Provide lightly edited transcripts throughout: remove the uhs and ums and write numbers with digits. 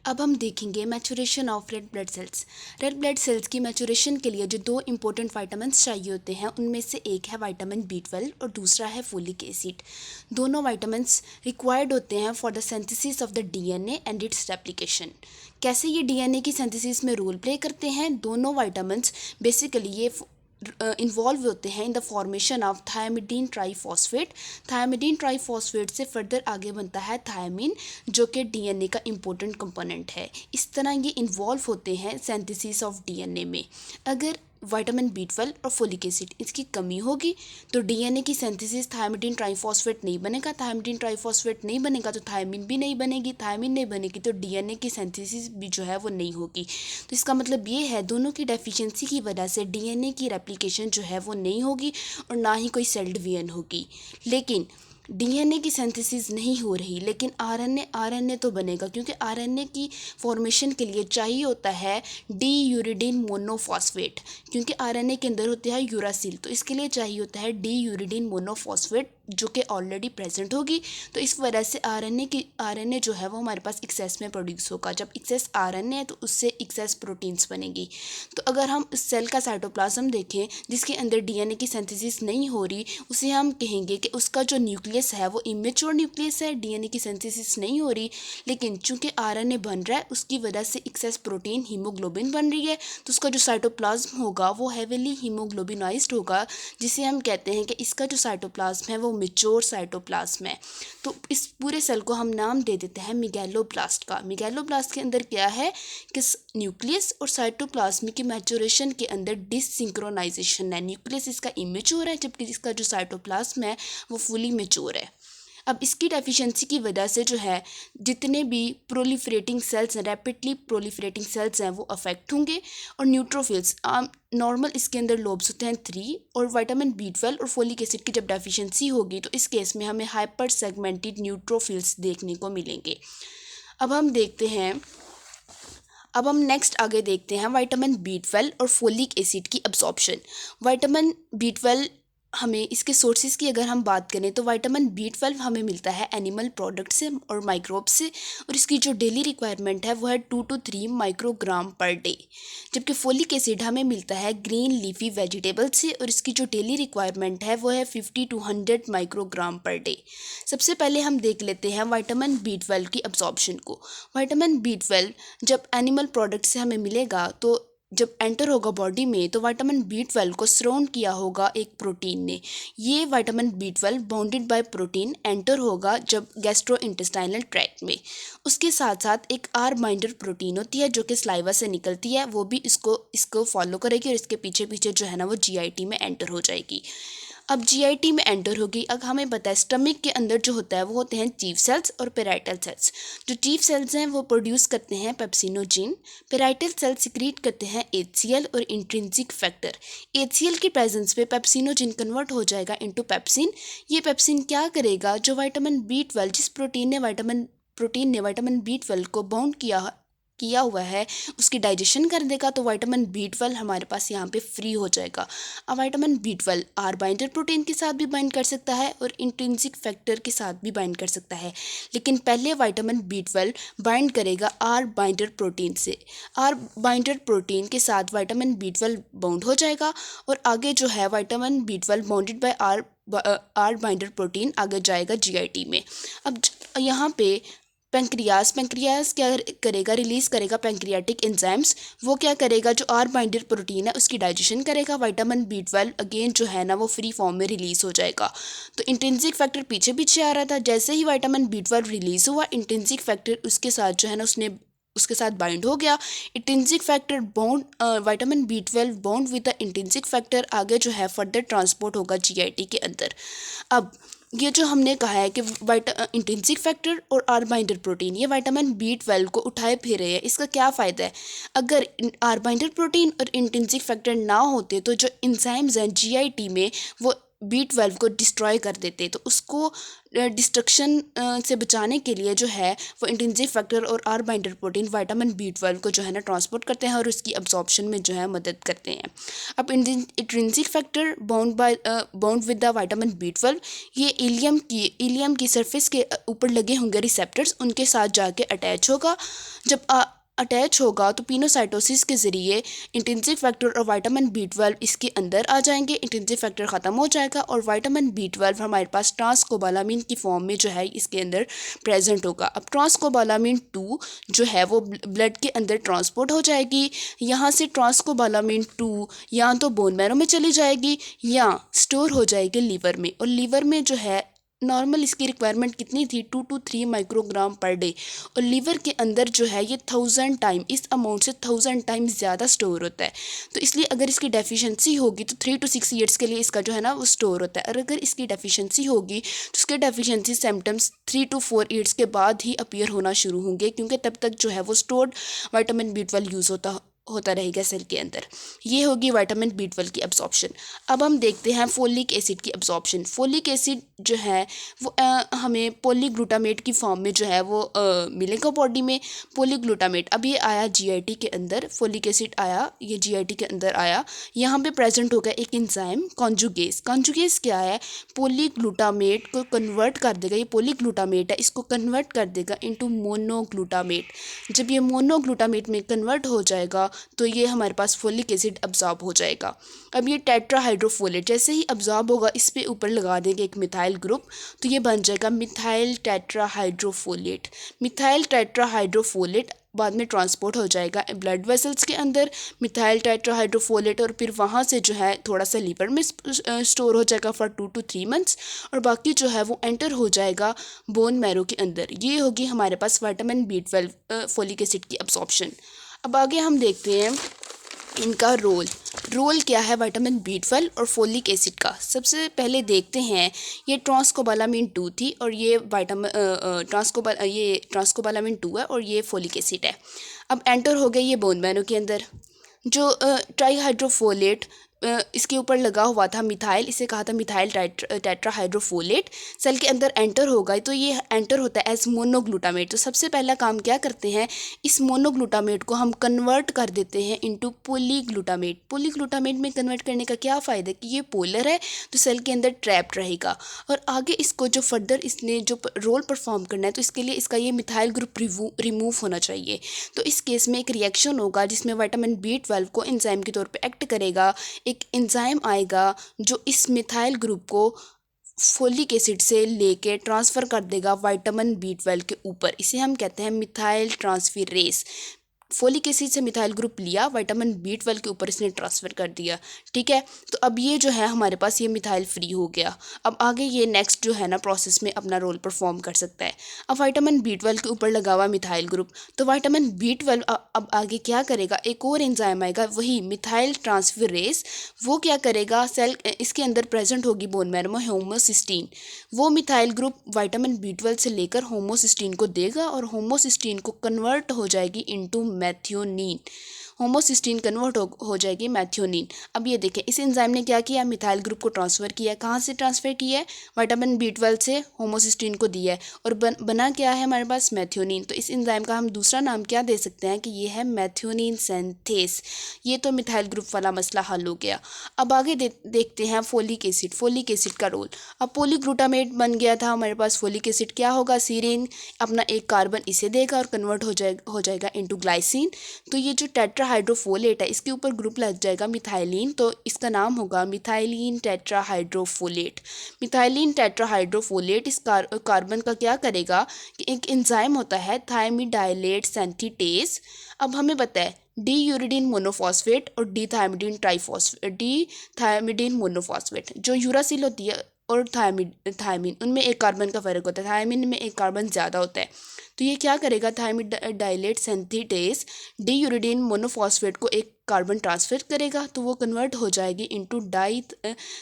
अब हम देखेंगे maturation of red blood cells. Red blood cells की मैचुरेशन के लिए जो दो इंपॉर्टेंट विटामिन्स चाहिए होते हैं उनमें से एक है विटामिन B12 और दूसरा है फोलिक एसिड। दोनों विटामिन्स रिक्वायर्ड होते हैं for the synthesis of the DNA and it's replication. कैसे ये DNA की सिंथेसिस में रोल प्ले करते हैं? दोनों विटामिन्स बेसिकली ये इन्वॉल्व होते हैं in the formation of thymidine triphosphate. Thymidine triphosphate से फर्दर आगे बनता है थायमिन, जो कि DNA का इम्पोर्टेंट कंपोनेंट है। इस तरह ये इन्वॉल्व होते हैं सिंथेसिस ऑफ DNA में। अगर विटामिन B12 और फोलिक एसिड इसकी कमी होगी तो DNA की सिंथेसिस थायमिडीन ट्राईफॉस्फेट नहीं बनेगा। थायमिडीन ट्राईफॉस्फेट नहीं बनेगा तो थायमिन भी नहीं बनेगी। थायमिन नहीं बनेगी तो DNA की सिंथेसिस भी जो है वो नहीं होगी। तो इसका मतलब ये है दोनों की डेफिशिएंसी की वजह से DNA की रेप्लिकेशन जो है वो नहीं होगी और ना ही कोई सेल डिवीजन होगी। लेकिन DNA की सिंथेसिस नहीं हो रही लेकिन RNA तो बनेगा, क्योंकि RNA की फॉर्मेशन के लिए चाहिए होता है डी-यूरिडीन मोनोफॉस्फेट, क्योंकि RNA के अंदर होता है यूरासिल, तो इसके लिए चाहिए होता है डी-यूरिडीन मोनोफॉस्फेट जो कि ऑलरेडी प्रेजेंट होगी। तो इस वजह से RNA जो है वो हमारे पास एक्सेस में प्रोड्यूस होगा। जब एक्सेस RNA है तो उससे एक्सेस प्रोटीन्स बनेगी। तो अगर हम इस सेल का साइटोप्लाज्म देखें जिसके अंदर DNA की सिंथेसिस नहीं हो रही, उसे हम कहेंगे कि उसका जो न्यूक्लियस है वो इमेच्योर न्यूक्लियस है, DNA की सिंथेसिस नहीं हो रही। लेकिन चूंकि RNA बन रहा है उसकी वजह से एक्सेस प्रोटीन हीमोग्लोबिन बन रही है, तो उसका जो साइटोप्लाज्म होगा वो हेविली हीमोग्लोबिनाइज्ड होगा, जिसे हम कहते हैं कि इसका जो साइटोप्लाज्म है वो मैच्योर साइटोप्लाज्म है। तो इस पूरे सेल को हम नाम दे देते हैं मेगालोब्लास्ट का। मेगालोब्लास्ट के अंदर क्या है कि न्यूक्लियस और साइटोप्लाज्म की मैच्योरेशन के अंदर डिसिंक्रोनाइजेशन है। न्यूक्लियस इसका इमेच्योर है जबकि इसका जो साइटोप्लाज्म है वो फुली मैच्योर है। अब इसकी डेफिशिएंसी की वजह से जो है जितने भी प्रोलिफरेटिंग सेल्स हैं, रैपिडली प्रोलिफरेटिंग सेल्स हैं, वो अफेक्ट होंगे। और न्यूट्रोफिल्स नॉर्मल इसके अंदर लोब्स होते हैं 3, और विटामिन B12 और फोलिक एसिड की जब डेफिशिएंसी होगी तो इस केस में हमें हाइपर सेगमेंटेड न्यूट्रोफिल्स देखने को मिलेंगे। अब हम नेक्स्ट आगे देखते हैं विटामिन B12 और फोलिक एसिड की अब्जॉर्प्शन। विटामिन B12 हमें इसके सोर्सेज की अगर हम बात करें तो विटामिन B12 हमें मिलता है एनिमल प्रोडक्ट से और माइक्रोब से, और इसकी जो डेली रिक्वायरमेंट है वो है 2 to 3 माइक्रोग्राम पर डे। जबकि फोलिक एसिड हमें मिलता है ग्रीन लीफी वेजिटेबल से और इसकी जो डेली रिक्वायरमेंट है वो है 50 to 100 माइक्रोग्राम पर डे। सबसे पहले हम देख लेते हैं विटामिन B12 की अब्जॉर्प्शन को। विटामिन B12 जब एनिमल प्रोडक्ट से हमें मिलेगा तो जब एंटर होगा बॉडी में तो विटामिन B12 को सराउंड किया होगा एक प्रोटीन ने। ये vitamin B12 bounded bye protein enter होगा जब गैस्ट्रो इंटेस्टाइनल ट्रैक्ट में। उसके साथ साथ एक आर बाइंडर प्रोटीन होती है जो कि स्लाइवा से निकलती है, वो भी इसको फॉलो करेगी और इसके पीछे पीछे जो है ना वो GIT में एंटर हो जाएगी। अब GIT में एंटर होगी। अब हमें पता है स्टमक के अंदर जो होता है वो होते हैं चीफ सेल्स और पेराइटल सेल्स। जो चीफ सेल्स हैं वो प्रोड्यूस करते हैं पेप्सिनोजिन, पेराइटल सेल्स सिक्रीट करते हैं HCl और इंट्रिंसिक फैक्टर। HCl की प्रेजेंस पे पेप्सिनोजिन कन्वर्ट हो जाएगा इनटू पेप्सिन। ये पेप्सिन क्या करेगा, जो विटामिन B12 जिस प्रोटीन ने विटामिन B12 को बाउंड किया हुआ है उसकी डाइजेशन कर देगा, तो विटामिन B12 हमारे पास यहाँ पे फ्री हो जाएगा। अब vitamin B12 are binder protein के साथ भी बाइंड कर सकता है और इंट्रिंसिक फैक्टर के साथ भी बाइंड कर सकता है, लेकिन पहले विटामिन B12 बाइंड करेगा आर बाइंडर प्रोटीन से। आर बाइंडर प्रोटीन के साथ विटामिन B12 बाउंड हो जाएगा और आगे जो है vitamin B12 bounded by R binder protein आगे जाएगा GIT में। अब यहाँ पे पेंक्रियाज क्या करेगा, रिलीज करेगा पेंक्रियाटिक एंजाइम्स। वो क्या करेगा, जो आर बाइंडर प्रोटीन है उसकी डाइजेशन करेगा। विटामिन B12 अगेन जो है ना वो फ्री फॉर्म में रिलीज हो जाएगा। तो इंट्रिंसिक फैक्टर पीछे पीछे आ रहा था, जैसे ही विटामिन B12 रिलीज हुआ इंट्रिंसिक फैक्टर उसके साथ जो है ना उसके साथ बाइंड हो गया। Intrinsic factor vitamin B12 bound with the intrinsic factor आगे जो है फर्दर ट्रांसपोर्ट होगा GIT के अंदर। अब ये जो हमने कहा है कि इंट्रिंसिक फैक्टर और आर बाइंडर प्रोटीन ये विटामिन B12 को उठाए फिर रहे हैं, इसका क्या फ़ायदा है? अगर आर बाइंडर प्रोटीन और इंट्रिंसिक फैक्टर ना होते तो जो इंजाइम्स हैं GIT में वो B12 को डिस्ट्रॉय कर देते हैं। तो उसको डिस्ट्रक्शन से बचाने के लिए जो है वो इंट्रिंसिक फैक्टर और R binder protein vitamin B12 को जो है ना ट्रांसपोर्ट करते हैं और उसकी अब्जॉर्प्शन में जो है मदद करते हैं। अब intrinsic factor bound with the vitamin B12, ये इलियम की सरफेस के ऊपर लगे होंगे रिसेप्टर्स, उनके साथ जाके अटैच होगा। जब अटैच होगा तो पिनोसाइटोसिस के ज़रिए इंट्रिंसिक फैक्टर और विटामिन B12 इसके अंदर आ जाएंगे। इंट्रिंसिक फैक्टर ख़त्म हो जाएगा और विटामिन B12 हमारे पास ट्रांसकोबालामिन की फॉर्म में जो है इसके अंदर प्रेजेंट होगा। अब ट्रांसकोबालामिन 2 जो है वो ब्लड के अंदर ट्रांसपोर्ट हो जाएगी। यहाँ से ट्रांसकोबालामिन 2 या तो बोन मैरो में चली जाएगी या स्टोर हो जाएगी लीवर में, और लीवर में जो है नॉर्मल इसकी रिक्वायरमेंट कितनी थी 2 to 3 माइक्रोग्राम पर डे, और लीवर के अंदर जो है ये 1000 टाइम, इस अमाउंट से 1000 टाइम ज़्यादा स्टोर होता है। तो इसलिए अगर इसकी डेफिशिएंसी होगी तो 3 to 6 ईयर्स के लिए इसका जो है ना वो स्टोर होता है। और अगर इसकी डेफिशिएंसी होगी तो उसके डेफिशिएंसी सिम्टम्स 3 to 4 ईयर्स के बाद ही अपीयर होना शुरू होंगे, क्योंकि तब तक जो है वो स्टोर्ड विटामिन B12 यूज़ होता रहेगा सेल के अंदर। ये होगी विटामिन B12 की अब्जॉर्प्शन। अब हम देखते हैं फोलिक एसिड की अब्जॉर्प्शन। फोलिक एसिड जो है वो हमें पॉलीग्लूटामेट की फॉर्म में जो है वो मिलेगा बॉडी में। पॉलीग्लूटामेट अब ये आया GIT के अंदर, फोलिक एसिड आया, ये GIT के अंदर आया। यहाँ पे प्रेजेंट होगा एक एंजाइम कॉन्जुगेस। कॉन्जुगेस क्या है, पॉलीग्लूटामेट को कन्वर्ट कर देगा, ये पॉलीग्लूटामेट है, इसको कन्वर्ट कर देगा इनटू मोनोग्लूटामेट। जब ये मोनोग्लूटामेट में कन्वर्ट हो जाएगा तो ये हमारे पास फोलिक एसिड अब्जॉर्ब हो जाएगा। अब ये टेट्राहाइड्रोफोलेट जैसे ही अब्जॉर्ब होगा इस पे ऊपर लगा देंगे एक मिथाइल ग्रुप, तो ये बन जाएगा मिथाइल टेट्राहाइड्रोफोलेट। मिथाइल टेट्राहाइड्रोफोलेट बाद में ट्रांसपोर्ट हो जाएगा ब्लड वेसल्स के अंदर मिथाइल टेट्राहाइड्रोफोलेट, और फिर वहाँ से जो है थोड़ा सा लीवर में स्टोर हो जाएगा फॉर 2 to 3 मंथ्स, और बाकी जो है वो एंटर हो जाएगा बोन मैरो के अंदर। ये होगी हमारे पास विटामिन B12 फोलिक एसिड की अब्जॉर्प्शन। अब आगे हम देखते हैं इनका रोल क्या है विटामिन B12 और फोलिक एसिड का। सबसे पहले देखते हैं, ये ट्रांसकोबालामिन 2 थी और ये ट्रांसकोबालामिन 2 है और ये फोलिक एसिड है। अब एंटर हो गए ये बोन मैरो के अंदर। जो ट्राईहाइड्रोफोलेट इसके ऊपर लगा हुआ था मिथाइल, इसे कहा था मिथाइल टेट्राहाइड्रोफोलेट, सेल के अंदर एंटर होगा तो ये एंटर होता है एज मोनोग्लूटामेट। तो सबसे पहला काम क्या करते हैं, इस मोनोग्लूटामेट को हम कन्वर्ट कर देते हैं इनटू पॉलीग्लूटामेट। पॉलीग्लूटामेट में कन्वर्ट करने का क्या फ़ायदा है कि ये पोलर है तो सेल के अंदर ट्रैप्ड रहेगा, और आगे इसको जो फर्दर इसने जो रोल परफॉर्म करना है तो इसके लिए इसका ये मिथाइल ग्रुप रिमूव होना चाहिए। तो इस केस में एक रिएक्शन होगा जिसमें विटामिन B12 को एंजाइम के तौर पे एक्ट करेगा। एक एंजाइम आएगा जो इस मिथाइल ग्रुप को फोलिक एसिड से लेके ट्रांसफ़र कर देगा विटामिन B12 के ऊपर। इसे हम कहते हैं मिथाइल ट्रांसफेरेज। फोलिक एसिड से मिथाइल ग्रुप लिया, विटामिन B12 के ऊपर इसने ट्रांसफ़र कर दिया। ठीक है, तो अब ये जो है हमारे पास ये मिथाइल फ्री हो गया। अब आगे ये नेक्स्ट जो है ना प्रोसेस में अपना रोल परफॉर्म कर सकता है। अब विटामिन B12 के ऊपर लगा हुआ मिथाइल ग्रुप, तो विटामिन B12 अब आगे क्या करेगा, एक और एंजाइम आएगा वही मिथाइल ट्रांसफेरेज। वो क्या करेगा, सेल इसके अंदर प्रेजेंट होगी बोन मैरो में होमोसिस्टीन। वो मिथाइल ग्रुप विटामिन B12 से लेकर होमोसिस्टीन को देगा और होमोसिस्टीन को कन्वर्ट हो जाएगी इनटू मैथियोनीन। होमोसिस्टीन कन्वर्ट हो जाएगी मैथियोनीन। अब ये देखें इस एंजाइम ने क्या किया, मिथाइल ग्रुप को ट्रांसफ़र किया। कहाँ से ट्रांसफ़र किया है, विटामिन B12 से होमोसिस्टीन को दिया है, और बना क्या है हमारे पास मैथियोनीन। तो इस एंजाइम का हम दूसरा नाम क्या दे सकते हैं कि ये है मैथियोनीन सिंथेस। ये तो मिथाइल ग्रुप वाला मसला हल हो गया। अब आगे देखते हैं फोलिक एसिड। फोलिक एसिड का रोल, अब पॉलीग्लूटामेट बन गया था हमारे पास, फोलिक एसिड क्या होगा, सीरीन अपना एक कार्बन इसे देगा और कन्वर्ट हो जाएगा इनटू ग्लाइसिन। तो ये जो टेट्राहाइड्रोफोलेट है इसके ऊपर ग्रुप लग जाएगा मिथाइलिन, तो इसका नाम होगा मिथाइलिन टेट्राहाइड्रोफोलेट। मिथाइलिन टेट्राहाइड्रोफोलेट इस कार्बन का क्या करेगा कि एक एंजाइम होता है थायमिडाइलेट सिंथेटेज। अब हमें पता है डी-यूरिडीन मोनोफॉस्फेट और डी-थायमिडीन मोनोफॉस्फेट, जो यूरासिल होती है और थायमिन उनमें एक कार्बन का फ़र्क होता है, थायमिन में एक कार्बन ज़्यादा होता है। तो ये क्या करेगा, थायमिडाइलेट सिंथेटेज डी-यूरिडीन मोनोफॉस्फेट को एक कार्बन ट्रांसफ़र करेगा, तो वो कन्वर्ट हो जाएगी इनटू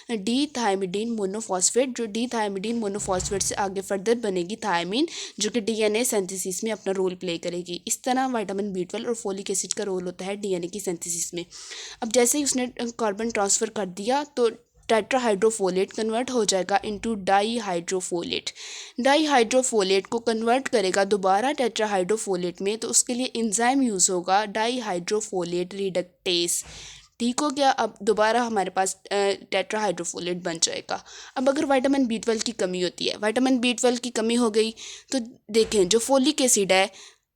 डी-थायमिडीन मोनोफॉस्फेट। जो डी-थायमिडीन मोनोफॉस्फेट से आगे फर्दर बनेगी थायमिन, जो कि DNA सिंथेसिस में अपना रोल प्ले करेगी। इस तरह विटामिन B12 और फोलिक एसिड का रोल होता है DNA की सिंथेसिस में। अब जैसे ही उसने कार्बन ट्रांसफ़र कर दिया तो टेट्राहाइड्रोफोलेट कन्वर्ट हो जाएगा इनटू डाईहाइड्रोफोलेट। डाईहाइड्रोफोलेट को कन्वर्ट करेगा दोबारा टेट्राहाइड्रोफोलेट में, तो उसके लिए एंजाइम यूज़ होगा डाईहाइड्रोफोलेट रिडक्टेस। ठीक हो गया। अब दोबारा हमारे पास टेट्राहाइड्रोफोलेट बन जाएगा। अब अगर विटामिन B12 की कमी होती है, विटामिन B12 की कमी हो गई तो देखें जो फोलिक एसिड है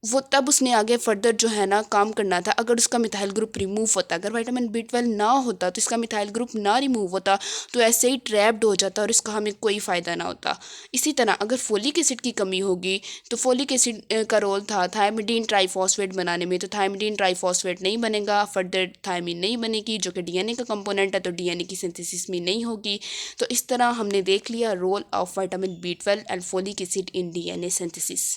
वो तब उसने आगे फर्दर जो है ना काम करना था। अगर उसका मिथाइल ग्रुप रिमूव होता, अगर विटामिन B12 ना होता तो इसका मिथाइल ग्रुप ना रिमूव होता तो ऐसे ही ट्रैप्ड हो जाता और इसका हमें कोई फ़ायदा ना होता। इसी तरह अगर फोलिक एसिड की कमी होगी तो फोलिक एसिड का रोल था थायमिडीन ट्राइफॉस्फेट बनाने में, तो थायमिडीन ट्राइफॉस्फेट नहीं बनेगा, फर्दर थायमीन नहीं बनेगी जो कि DNA का कंपोनेंट है, तो DNA की सिंथेसिस में नहीं होगी। तो इस तरह हमने देख लिया role of vitamin B12 and folic acid in DNA synthesis.